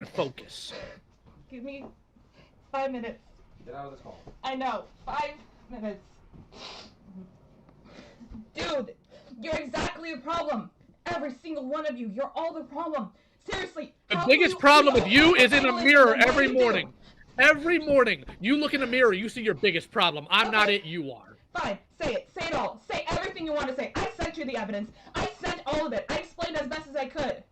Focus. Give me 5 minutes. Get out of this hall. I know. 5 minutes. Dude, you're exactly the problem. Every single one of you, you're all the problem. Seriously. The biggest problem with you is in a mirror every morning. Every morning, you look in the mirror, you see your biggest problem. I'm not it, you are. Fine, say it. Say it all. Say everything you want to say. I sent you the evidence. I sent all of it. I explained as best as I could.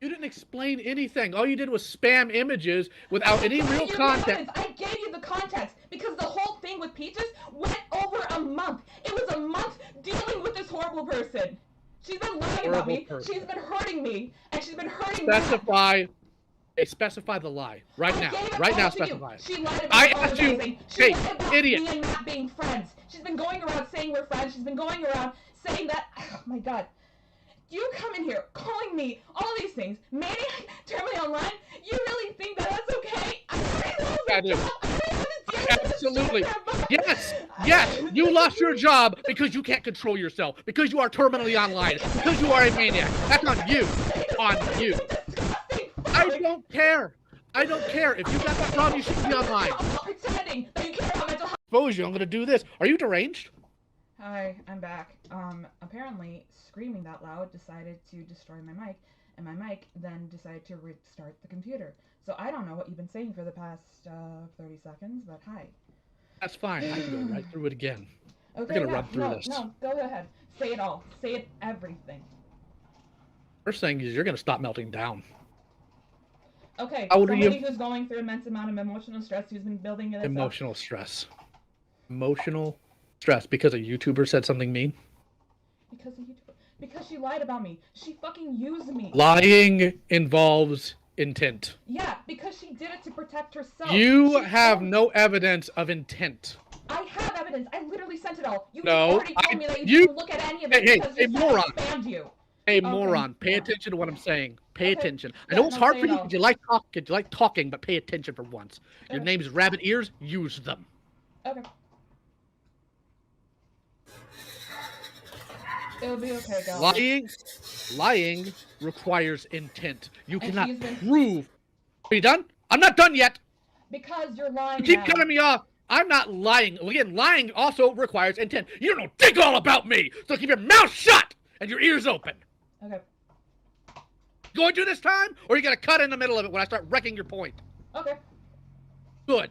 You didn't explain anything. All you did was spam images without any real context. I gave you the context because the whole thing with Peaches went over a month. It was a month dealing with this horrible person. She's been lying about me. She's been hurting me, and she's been hurting me. Specify the lie right now. Right now, specify. She lied about I asked you, hey, idiot. Me and Matt being friends. She's been going around saying we're friends. She's been going around saying that. Oh my God. You come in here calling me all these things, maniac, terminally online. You really think that that's okay? I do. Absolutely. Yes. You lost your job because you can't control yourself. Because you are terminally online. Because you are a maniac. That's on you. On you. I don't care. I don't care. If you got that problem, you should be online. I'm not pretending that you care about mental health. Expose you. I'm gonna do this. Are you deranged? Hi, I'm back. Apparently, screaming that loud decided to destroy my mic, and my mic then decided to restart the computer. So I don't know what you've been saying for the past 30 seconds, but hi. That's fine. I can go right through it again. Okay, We're gonna run through this. No, go ahead. Say it all. Say it everything. First thing is you're gonna stop melting down. Okay, How old are you? somebody who's going through immense amount of emotional stress, who's been building it. Emotional stress. Emotional stress because a YouTuber said something mean? Because she lied about me. She fucking used me. Lying involves intent. Yeah, because she did it to protect herself. You have no evidence of intent. I have evidence. I literally sent it all. You already told me that you didn't look at any of it because you said I spammed you. Hey, moron, pay attention to what I'm saying. Pay attention. I know it's hard for you because you like talking, but pay attention for once. Your name's Rabbit Ears. Use them. Okay. It'll be okay, guys. Lying requires intent. You cannot prove. Are you done? I'm not done yet. Because you're lying. You keep cutting me off. I'm not lying. Again, lying also requires intent. You don't know dick all about me, so keep your mouth shut and your ears open. Okay. Going to this time, or are you gonna cut in the middle of it when I start wrecking your point? Okay. Good.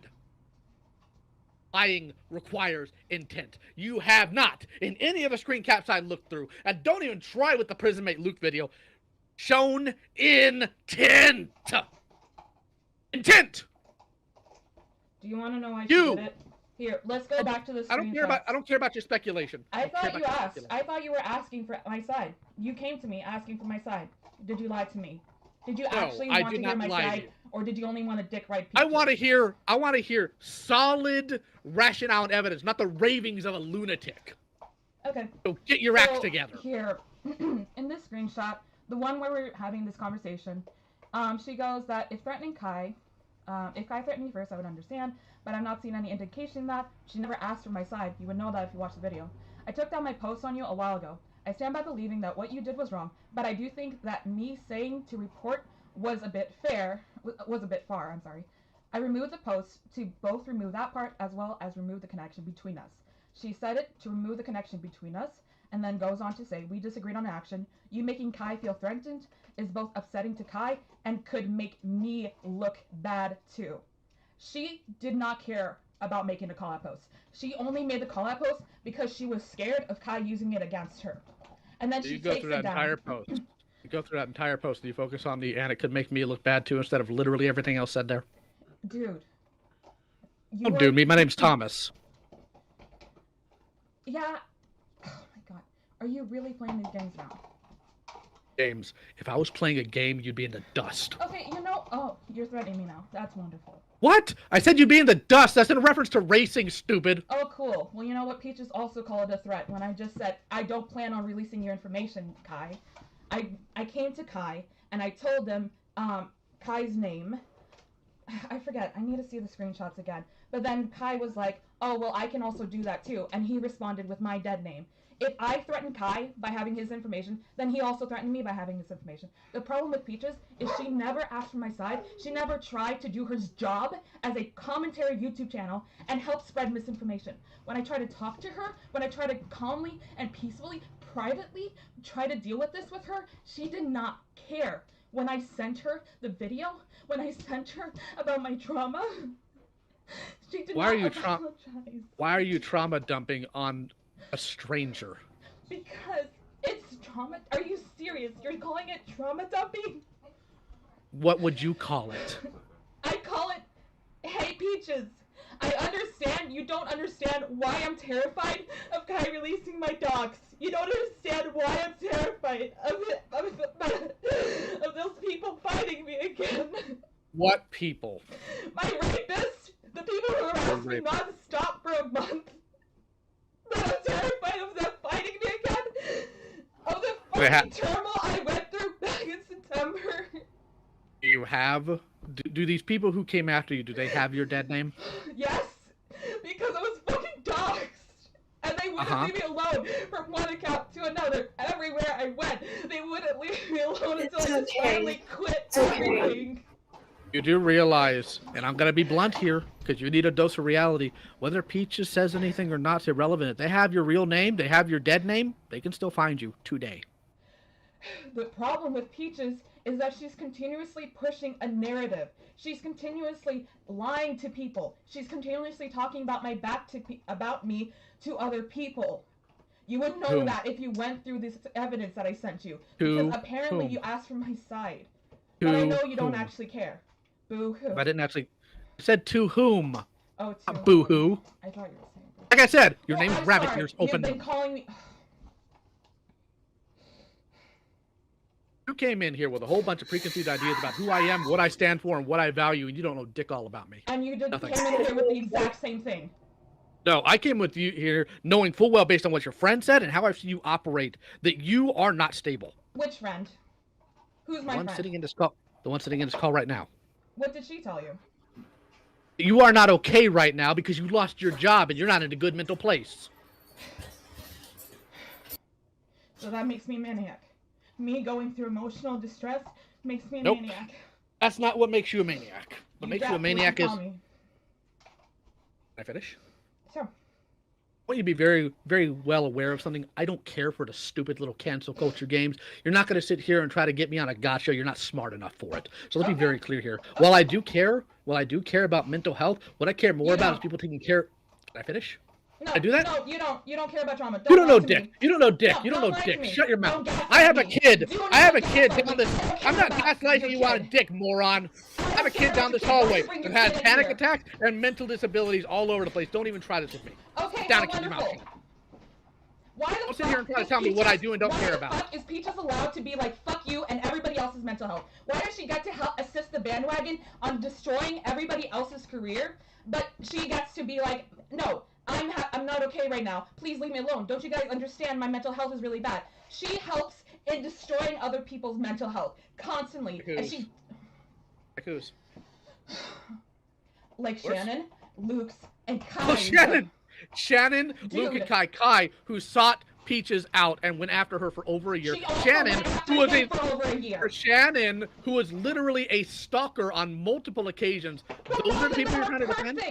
Lying requires intent. You have not, in any of the screen caps I looked through, and don't even try with the Prison Mate Luke video, shown intent. Intent. Do you want to know why she did it? Here, let's go back to the screen. I don't care about your speculation. I thought you asked. I thought you were asking for my side. You came to me asking for my side. Did you lie to me? Did you actually want to hear my side, or did you only want to dick right people? I want to hear solid rationale and evidence, not the ravings of a lunatic. Okay. So get your acts together. Here, in this screenshot, the one where we're having this conversation, she goes that if threatening Kai, if Kai threatened me first, I would understand, but I'm not seeing any indication that. She never asked for my side. You would know that if you watched the video. I took down my post on you a while ago. I stand by believing that what you did was wrong, but I do think that me saying to report was a bit far, I'm sorry. I removed the post to both remove that part as well as remove the connection between us. She said it to remove the connection between us, and then goes on to say, we disagreed on action. You making Kai feel threatened is both upsetting to Kai and could make me look bad too. She did not care about making a call-out post. She only made the call-out post because she was scared of Kai using it against her. And then she takes it down. Entire post. You go through that entire post and you focus on the, and it could make me look bad too, instead of literally everything else said there. Dude. Don't do me. My name's Thomas. Yeah. Oh my God. Are you really playing these games now? Games. If I was playing a game, you'd be in the dust. Okay, oh, you're threatening me now. That's wonderful. What? I said you'd be in the dust. That's in reference to racing, stupid. Oh, cool. Well, you know what? Peaches also called it a threat when I just said, I don't plan on releasing your information, Kai. I came to Kai, and I told him Kai's name, I forget. I need to see the screenshots again. But then Kai was like, "Oh, well, I can also do that too." And he responded with my dead name. If I threatened Kai by having his information, then he also threatened me by having his information. The problem with Peaches is she never asked for my side. She never tried to do her job as a commentary YouTube channel and help spread misinformation. When I try to talk to her, when I try to calmly and peacefully, privately try to deal with this with her, she did not care. When I sent her the video, when I sent her about my trauma, she did not apologize. Why are you trauma dumping on a stranger? Because it's trauma. Are you serious? You're calling it trauma dumping? What would you call it? I call it, hey Peaches, I understand you don't understand why I'm terrified of Kai releasing my dogs. You don't understand why I'm terrified of those people fighting me again. What people? My rapist, the people who harassed me non-stop for a month. But I'm terrified of them fighting me again. Of the fucking turmoil I went through back in September. You have? Do these people who came after you, do they have your dead name? Yes, because it was fucking dogs. And they wouldn't leave me alone from one account to another. Everywhere I went, they wouldn't leave me alone until I just finally quit everything. You do realize, and I'm going to be blunt here, because you need a dose of reality, whether Peaches says anything or not is irrelevant. If they have your real name, they have your dead name, they can still find you today. The problem with Peaches is that she's continuously pushing a narrative. She's continuously lying to people. She's continuously talking about my back to about me to other people. You would know that if you went through this evidence that I sent you. Because apparently you asked for my side. But I know you don't actually care. Boo-hoo. I didn't actually... I said to whom? Oh, to boo-hoo. I thought you were saying boo-hoo. Like I said, your name's Rabbit. Sorry. You're open. You've been calling me... You came in here with a whole bunch of preconceived ideas about who I am, what I stand for, and what I value, and you don't know dick all about me. And you came in here with the exact same thing. No, I came with you here knowing full well, based on what your friend said and how I've seen you operate, that you are not stable. Which friend? Who's my friend? Sitting in this call. The one sitting in this call right now. What did she tell you? You are not okay right now because you lost your job and you're not in a good mental place. So that makes me maniac. Me going through emotional distress makes me a maniac. That's not what makes you a maniac. What makes you a maniac is... Can I finish? Sure. I want you to be very, very well aware of something. I don't care for the stupid little cancel culture games. You're not going to sit here and try to get me on a gotcha. You're not smart enough for it. So let's be very clear here. While I do care about mental health, what I care more about is people taking care... Can I finish? No, I do that? No, you don't. You don't care about trauma. You don't know dick. You don't know dick. You don't know dick. Shut your mouth. I have a kid. I have a kid down this... I'm not gaslighting you on a dick, moron. I have a kid down this hallway that has panic attacks and mental disabilities all over the place. Don't even try this with me. Okay, down and keep your mouth shut. Why the Don't sit here and try to tell me what I do and don't care about. Why the fuck is Peaches allowed to be like, fuck you and everybody else's mental health? Why does she get to help assist the bandwagon on destroying everybody else's career, but she gets to be like, no, I'm not okay right now. Please leave me alone. Don't you guys understand my mental health is really bad? She helps in destroying other people's mental health constantly. And she... Like who's? Like Shannon, Luke's, and Kai. Oh, Shannon, Luke, and Kai, who sought Peaches out and went after her for over a year. Shannon, who was literally a stalker on multiple occasions. Those are the people you're trying to defend?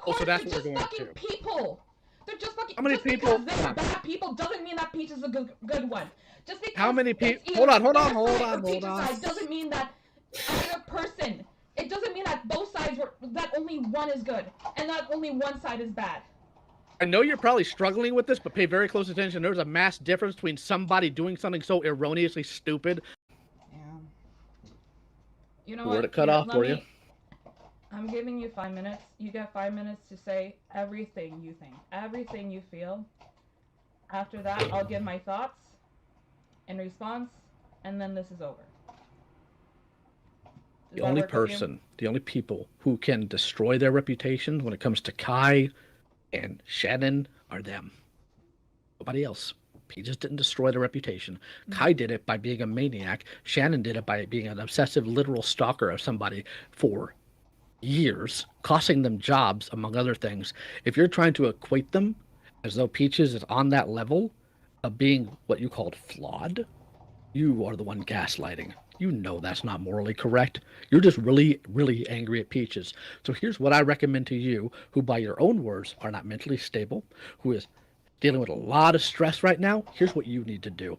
Oh, so that's what we're going to. People. They're just fucking... How many people? They're bad people doesn't mean that Peach is a good one. Just because... How many people? Hold on. Doesn't mean that either person... It doesn't mean that both sides were... That only one is good. And that only one side is bad. I know you're probably struggling with this, but pay very close attention. There's a mass difference between somebody doing something so erroneously stupid. Yeah. You know what? Where to cut off for you? I'm giving you 5 minutes. You get 5 minutes to say everything you think, everything you feel. After that, I'll give my thoughts in response, and then this is over. The only people who can destroy their reputation when it comes to Kai and Shannon are them. Nobody else. He just didn't destroy their reputation. Kai did it by being a maniac. Shannon did it by being an obsessive, literal stalker of somebody for years, costing them jobs, among other things, if you're trying to equate them as though Peaches is on that level of being what you called flawed, you are the one gaslighting. You know that's not morally correct. You're just really, really angry at Peaches. So here's what I recommend to you, who by your own words are not mentally stable, who is dealing with a lot of stress right now. Here's what you need to do.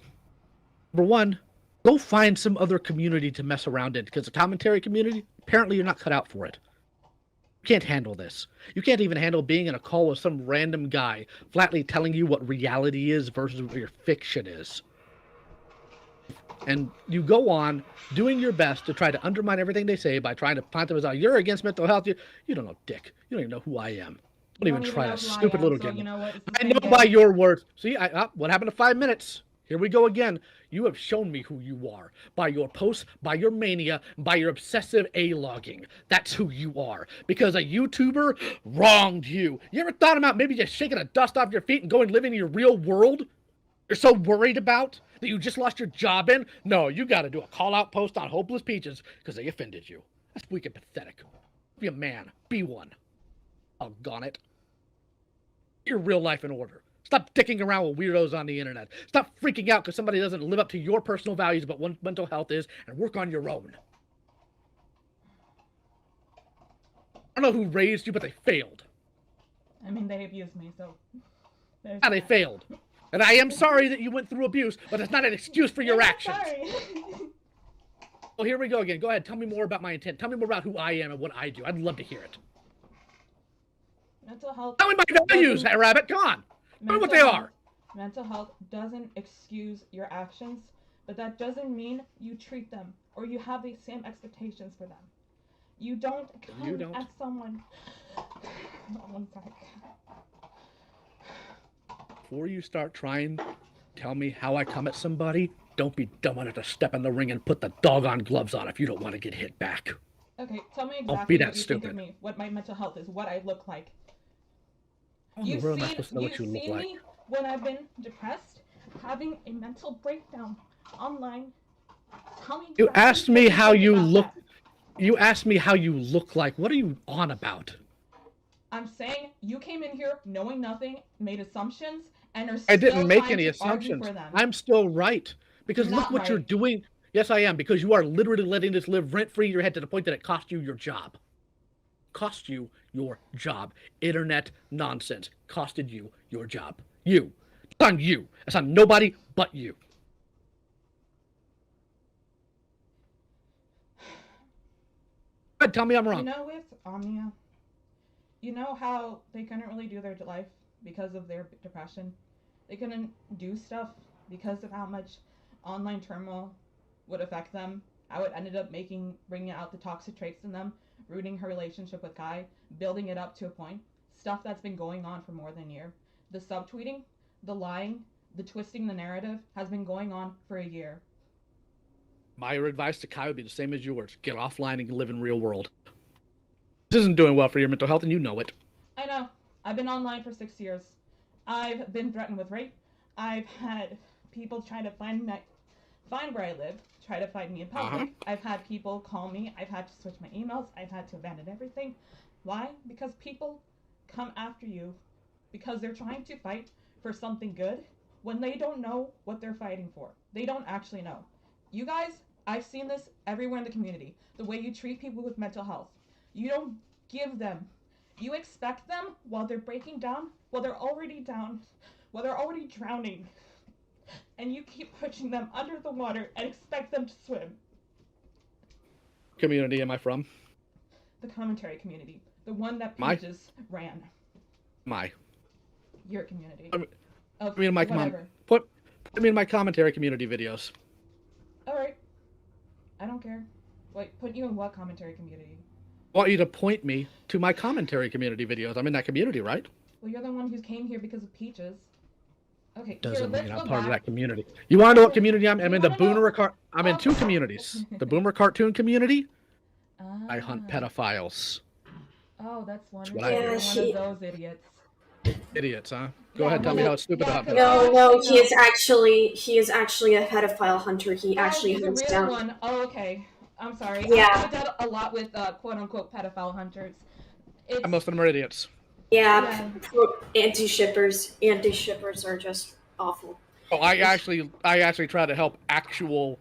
Number one, go find some other community to mess around in, because the commentary community, apparently you're not cut out for it. You can't handle this. You can't even handle being in a call with some random guy flatly telling you what reality is versus what your fiction is. And you go on doing your best to try to undermine everything they say by trying to point them as, you're against mental health. You don't know dick. You don't even know who I am. Don't even try that stupid little game. You know what? I know by your words. See, what happened to 5 minutes? Here we go again. You have shown me who you are by your posts, by your mania, by your obsessive A-logging. That's who you are. Because a YouTuber wronged you. You ever thought about maybe just shaking the dust off your feet and going live in your real world? You're so worried about that you just lost your job in? No, you got to do a call-out post on Hopeless Peaches because they offended you. That's weak and pathetic. Be a man. Be one. Doggone it. Get your real life in order. Stop dicking around with weirdos on the internet. Stop freaking out because somebody doesn't live up to your personal values about what mental health is, and work on your own. I don't know who raised you, but they failed. I mean, they abused me, so... Yeah, they failed. And I am sorry that you went through abuse, but it's not an excuse for your actions. Sorry. Well, here we go again. Go ahead. Tell me more about my intent. Tell me more about who I am and what I do. I'd love to hear it. Mental health... Tell me my values, Rabbit. Come on. Tell me what they are. Mental health doesn't excuse your actions, but that doesn't mean you treat them or you have the same expectations for them. You don't come at someone... One sec. Before you start trying to tell me how I come at somebody, don't be dumb enough to step in the ring and put the doggone gloves on if you don't want to get hit back. Okay, tell me Don't be exactly that what you stupid. think of me, what my mental health is, what I look like. You've seen me when I've been depressed, having a mental breakdown online. Tell me. You asked me how you look. That. You asked me how you look like. What are you on about? I'm saying you came in here knowing nothing, made assumptions, and are still I didn't make trying any to assumptions. argue for them. I'm still right. Because You're look not what you're right. doing. Yes, I am. Because you are literally letting this live rent-free in your head to the point that it cost you your job. Cost you your job. Internet nonsense. Costed you your job. You. It's on you. It's on nobody but you. Go ahead, tell me I'm wrong. You know, with Omnia, you know how they couldn't really do their life because of their depression? They couldn't do stuff because of how much online turmoil would affect them. How it ended up bringing out the toxic traits in them, rooting her relationship with Kai, building it up to a point. Stuff that's been going on for more than a year. The subtweeting, the lying, the twisting the narrative has been going on for a year. My advice to Kai would be the same as yours. Get offline and live in real world. This isn't doing well for your mental health, and you know it. I know. I've been online for 6 years. I've been threatened with rape. I've had people try to find where I live, try to find me in public. I've had people call me. I've had to switch my emails. I've had to abandon everything. Why? Because people come after you because they're trying to fight for something good when they don't know what they're fighting for. They don't actually know. You guys, I've seen this everywhere in the community. The way you treat people with mental health. You don't give them. You expect them while they're breaking down, while they're already down, while they're already drowning. And you keep pushing them under the water and expect them to swim. Community am I from? The commentary community. The one that My? Peaches ran. Your community. Put me in my put me in my commentary community videos. Alright. I don't care. Wait, put you in what commentary community? I want you to point me to my commentary community videos. I'm in that community, right? Well, you're the one who came here because of Peaches. Okay, Doesn't here, mean let's I'm go part back. of that community. You want to know what community I'm in? I'm in the You wanna know? I'm in two communities. The Boomer Cartoon community. I hunt Ah. pedophiles. Oh, that's wonderful. what I do. You're Yeah, one of those idiots. Idiots, huh? Go Yeah, ahead, tell me how it's stupid yeah, to hunt cause- pedophiles. No, he is actually a pedophile hunter. He actually Oh, hunts he's a down. real one. Oh, okay. I'm sorry. Yeah. I've done a lot with quote-unquote pedophile hunters. And most of them are idiots. Yeah. Anti-shippers are just awful. Oh, I actually try to help actual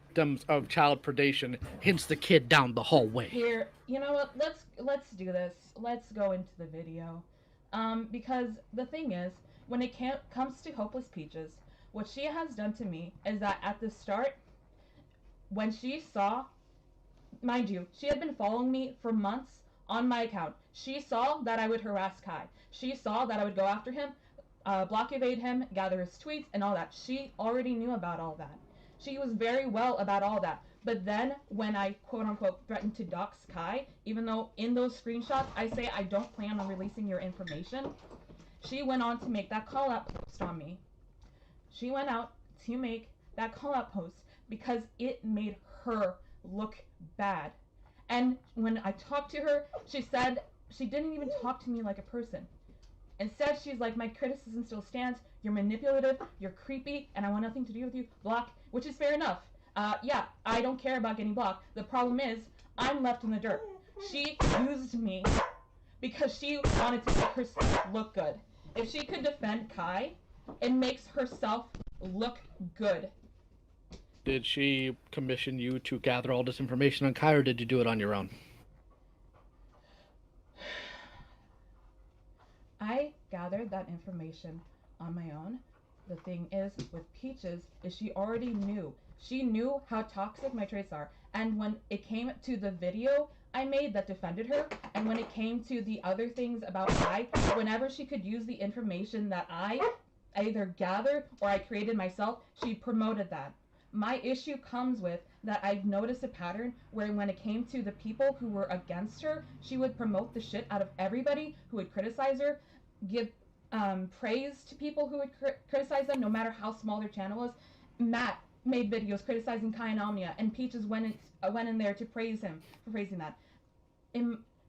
victims of child predation, hence the kid down the hallway. Here, you know what? Let's do this. Let's go into the video. Because the thing is, when it comes to Hopeless Peaches, what she has done to me is that at the start, when she saw, mind you, she had been following me for months on my account. She saw that I would harass Kai. She saw that I would go after him, block evade him, gather his tweets, and all that. She already knew about all that. She was very well about all that. But then when I quote-unquote threatened to dox Kai, even though in those screenshots I say I don't plan on releasing your information, she went on to make that call-out post on me. She went out to make that call-out post because it made her look bad. And when I talked to her, she said she didn't even talk to me like a person. Instead, she's like, my criticism still stands. You're manipulative, you're creepy, and I want nothing to do with you. Block, which is fair enough. Yeah, I don't care about getting blocked. The problem is, I'm left in the dirt. She used me because she wanted to make herself look good. If she could defend Kai, it makes herself look good. Did she commission you to gather all this information on Kai, or did you do it on your own? I gathered that information on my own. The thing is, with Peaches, is she already knew. She knew how toxic my traits are. And when it came to the video I made that defended her, and when it came to the other things about Kai, whenever she could use the information that I either gathered or I created myself, she promoted that. My issue comes with that I've noticed a pattern where when it came to the people who were against her, she would promote the shit out of everybody who would criticize her, give praise to people who would criticize them, no matter how small their channel was. Matt made videos criticizing Kai and Omnia, and Peaches went in there to praise him for praising that.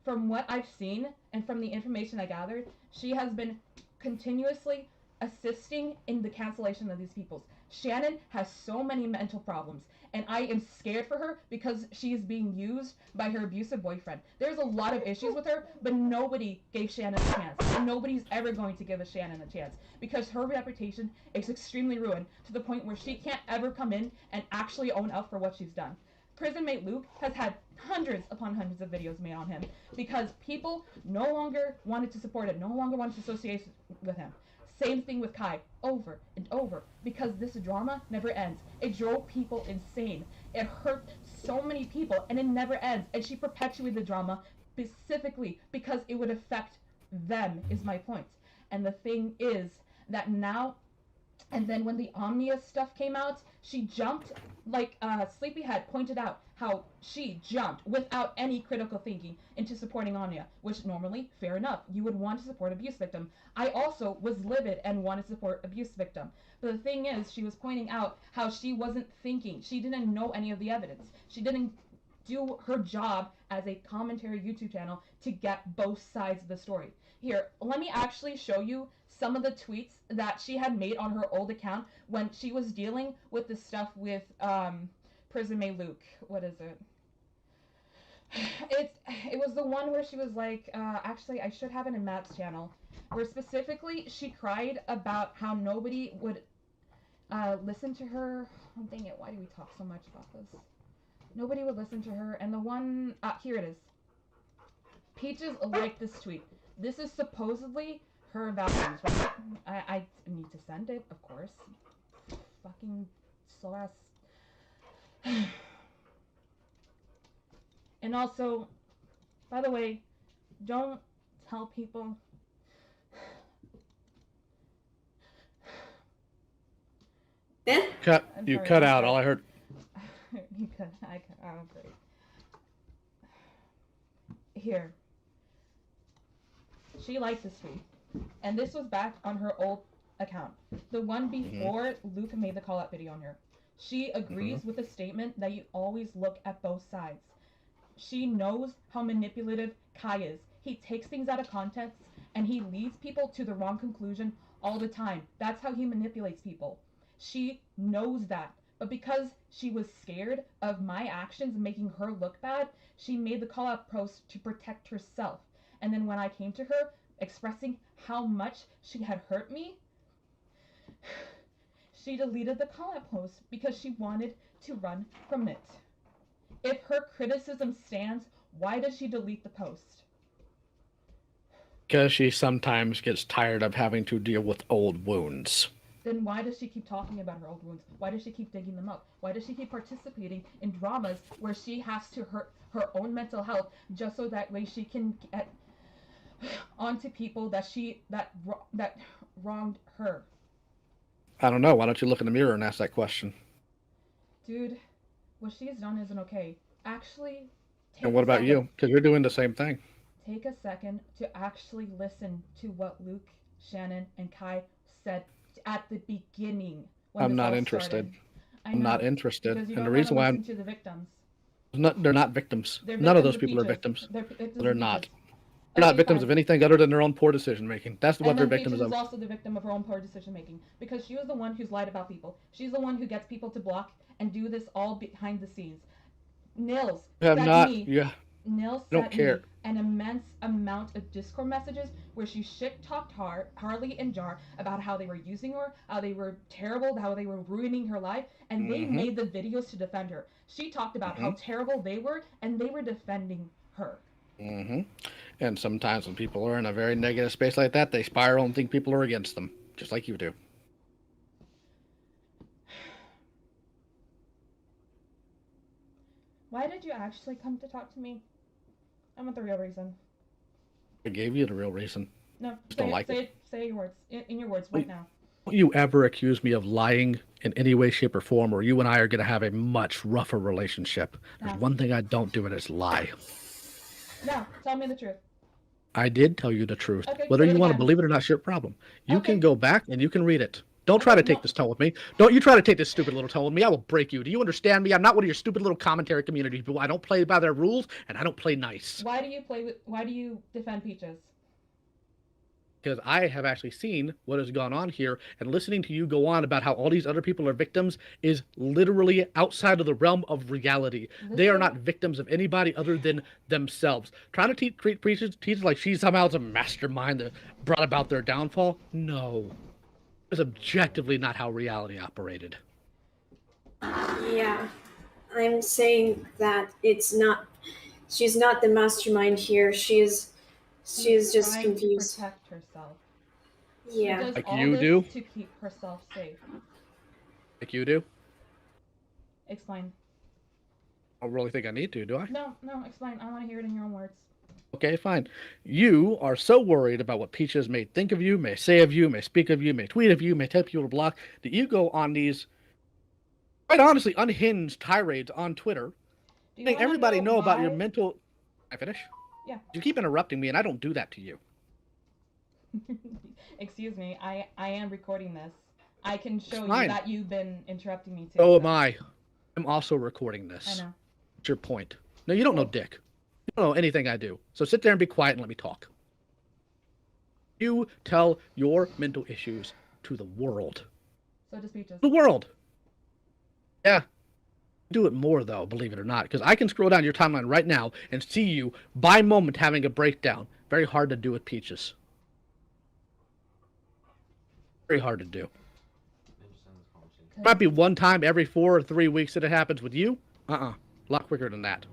From what I've seen and from the information I gathered, she has been continuously assisting in the cancellation of these peoples. Shannon has so many mental problems, and I am scared for her because she is being used by her abusive boyfriend. There's a lot of issues with her, but nobody gave Shannon a chance, and nobody's ever going to give a Shannon a chance because her reputation is extremely ruined to the point where she can't ever come in and actually own up for what she's done. Prison Mate Luke has had hundreds upon hundreds of videos made on him because people no longer wanted to support him, no longer wanted to associate with him. Same thing with Kai, over and over, because this drama never ends. It drove people insane. It hurt so many people, and it never ends. And she perpetuated the drama specifically because it would affect them, is my point. And the thing is that now, and then when the Omnia stuff came out, she jumped, like Sleepyhead pointed out, how she jumped without any critical thinking into supporting Omnia, which normally, fair enough, you would want to support abuse victim. I also was livid and wanted to support abuse victim. But the thing is, she was pointing out how she wasn't thinking. She didn't know any of the evidence. She didn't do her job as a commentary YouTube channel to get both sides of the story. Here, let me actually show you some of the tweets that she had made on her old account when she was dealing with the stuff with Prison May Luke. What is it? It was the one where she was like, actually, I should have it in Matt's channel, where specifically she cried about how nobody would listen to her. Oh, dang it, why do we talk so much about this? Nobody would listen to her, and the one, here it is. Peaches liked this tweet. This is supposedly her values, right? I need to send it, of course. Fucking slow ass. And also, by the way, don't tell people. You cut out. All I heard. You cut. I cut. Oh, great. Here. She liked this tweet, and this was back on her old account, the one before Luke made the call-out video on her. She agrees with the statement that you always look at both sides. She knows how manipulative Kai is. He takes things out of context, and he leads people to the wrong conclusion all the time. That's how he manipulates people. She knows that. But because she was scared of my actions making her look bad, she made the call out post to protect herself. And then when I came to her expressing how much she had hurt me, she deleted the call out post because she wanted to run from it. If her criticism stands, why does she delete the post? Because she sometimes gets tired of having to deal with old wounds. Then why does she keep talking about her old wounds? Why does she keep digging them up? Why does she keep participating in dramas where she has to hurt her own mental health just so that way she can get onto people that wronged her? I don't know. Why don't you look in the mirror and ask that question? Dude, what she has done isn't okay. Actually, And what about you? Because you're doing the same thing. Take a second to actually listen to what Luke, Shannon, and Kai said at the beginning. I'm not interested. I'm not interested. And the reason why I'm to the victims. they're not victims. They're None of victims those people are victims. They're not. They're not victims of anything other than their own poor decision making. That's what they're victims of. Peaches is also the victim of her own poor decision making because she was the one who's lied about people. She's the one who gets people to block and do this all behind the scenes. Nils sent me an immense amount of Discord messages where she shit-talked Harley and Jar about how they were using her, how they were terrible, how they were ruining her life, and they made the videos to defend her. She talked about how terrible they were, and they were defending her. And sometimes when people are in a very negative space like that, they spiral and think people are against them, just like you do. Why did you actually come to talk to me? I want the real reason. I gave you the real reason. No, say your words. In your words right now. Don't you ever accuse me of lying in any way, shape, or form, or you and I are going to have a much rougher relationship. There's one thing I don't do, and it's lie. No, tell me the truth. I did tell you the truth. Okay, Whether you want to believe it or not, it's your problem. You can go back and you can read it. Don't try to take this tone with me. Don't you try to take this stupid little tone with me. I will break you. Do you understand me? I'm not one of your stupid little commentary community people. I don't play by their rules, and I don't play nice. Why do you defend Peaches? Because I have actually seen what has gone on here, and listening to you go on about how all these other people are victims is literally outside of the realm of reality. They are not victims of anybody other than themselves. Trying to treat Peaches like she's somehow the mastermind that brought about their downfall? No. It's objectively not how reality operated. Yeah, I'm saying that she's not the mastermind here. She's just confused. To protect herself. Yeah. She does like all you this do? to keep herself safe. Like you do? Explain. I don't really think I need to, do I? No, explain. I want to hear it in your own words. Okay, fine. You are so worried about what Peaches may think of you, may say of you, may speak of you, may tweet of you, may tell people to block, that you go on these, quite honestly, unhinged tirades on Twitter, letting everybody know about your mental... Can I finish? Yeah. You keep interrupting me, and I don't do that to you. Excuse me. I am recording this. I can show you that you've been interrupting me too. So am I. I'm also recording this. I know. What's your point? No, you don't know dick. You don't know anything I do. So sit there and be quiet and let me talk. You tell your mental issues to the world. So does Peaches. The world. Yeah. Do it more, though, believe it or not, because I can scroll down your timeline right now and see you, by moment, having a breakdown. Very hard to do with Peaches. Very hard to do. Might be one time every 4 or 3 weeks that it happens with you. A lot quicker than that.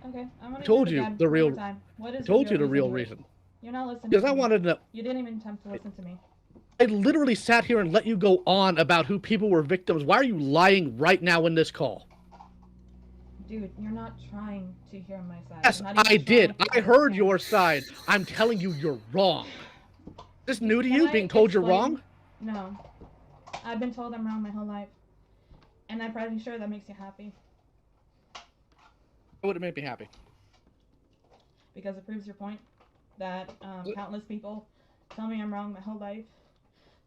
Okay, I'm gonna told you the real. What is told you the real reason. You're not listening. Because I wanted to. You didn't even attempt to listen to me. I literally sat here and let you go on about who people were victims. Why are you lying right now in this call? Dude, you're not trying to hear my side. Yes, I did. I heard your side. I'm telling you, you're wrong. Is this new to you, being told you're wrong? No. I've been told I'm wrong my whole life. And I'm pretty sure that makes you happy. Why would it make me happy? Because it proves your point that countless people tell me I'm wrong my whole life,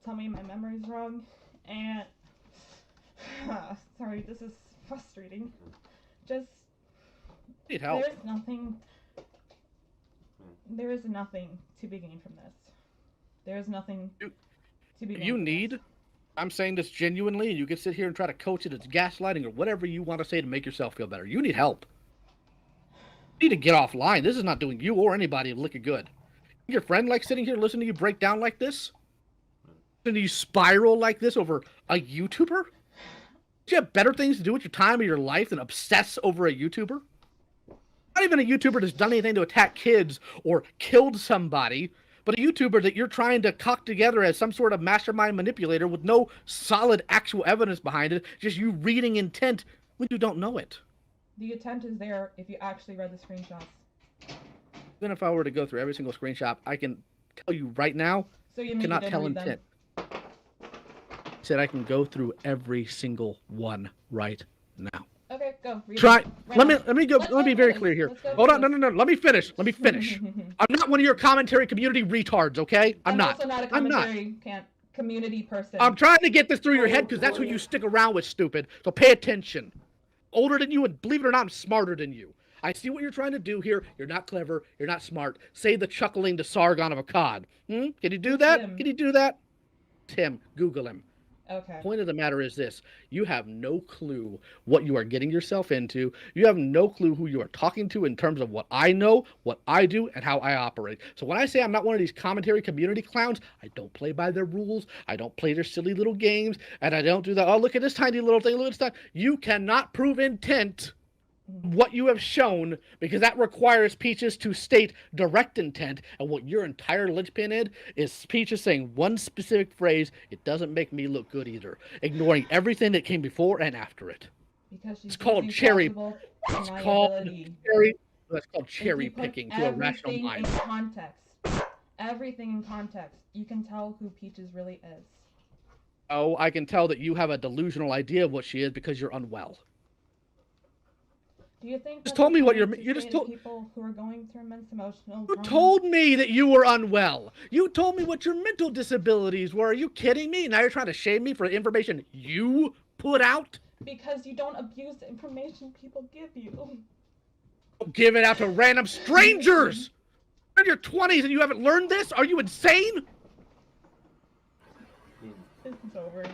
tell me my memory's wrong, and sorry, this is frustrating. Just need help. There is nothing to be gained from this. There is nothing to be gained. You need I'm saying this genuinely, and you can sit here and try to coach it as gaslighting or whatever you want to say to make yourself feel better. You need help. You need to get offline. This is not doing you or anybody looking good. Your friend like sitting here listening to you break down like this? Listening to you spiral like this over a YouTuber? Do you have better things to do with your time or your life than obsess over a YouTuber? Not even a YouTuber that's done anything to attack kids or killed somebody, but a YouTuber that you're trying to cock together as some sort of mastermind manipulator with no solid actual evidence behind it, just you reading intent when you don't know it. The intent is there if you actually read the screenshots. Even if I were to go through every single screenshot, I can tell you right now, So you cannot tell intent. I said I can go through every single one right now. Okay, go. Read Try. them. Right Let now. me go. Let me be very clear here. Hold on. No. Let me finish. Let me finish. I'm not one of your commentary community retards, okay? I'm not. Also not a commentary community person. I'm trying to get this through your head because that's who you stick around with, stupid. So pay attention. Older than you, and believe it or not, I'm smarter than you. I see what you're trying to do here. You're not clever. You're not smart. Say the chuckling to Sargon of Akkad. Can you do that? Tim. Can you do that? Tim, Google him. Okay. Point of the matter is this. You have no clue what you are getting yourself into. You have no clue who you are talking to in terms of what I know, what I do, and how I operate. So when I say I'm not one of these commentary community clowns, I don't play by their rules. I don't play their silly little games. And I don't do that. Oh, look at this tiny little thing. Look at this time. You cannot prove intent what you have shown, because that requires Peaches to state direct intent, and what your entire linchpin is Peaches saying one specific phrase. It doesn't make me look good either, ignoring everything that came before and after it. Because she's It's called cherry. It's called cherry. That's called cherry picking to a rational mind. Everything in context. Everything in context. You can tell who Peaches really is. Oh, I can tell that you have a delusional idea of what she is because you're unwell. Do you think just told me what you just told people who are going through immense emotional You told me that you were unwell. You told me what your mental disabilities were. Are you kidding me? Now you're trying to shame me for the information you put out? Because you don't abuse the information people give you. Don't give it out to random strangers. You're in your 20s and you haven't learned this? Are you insane? It's over.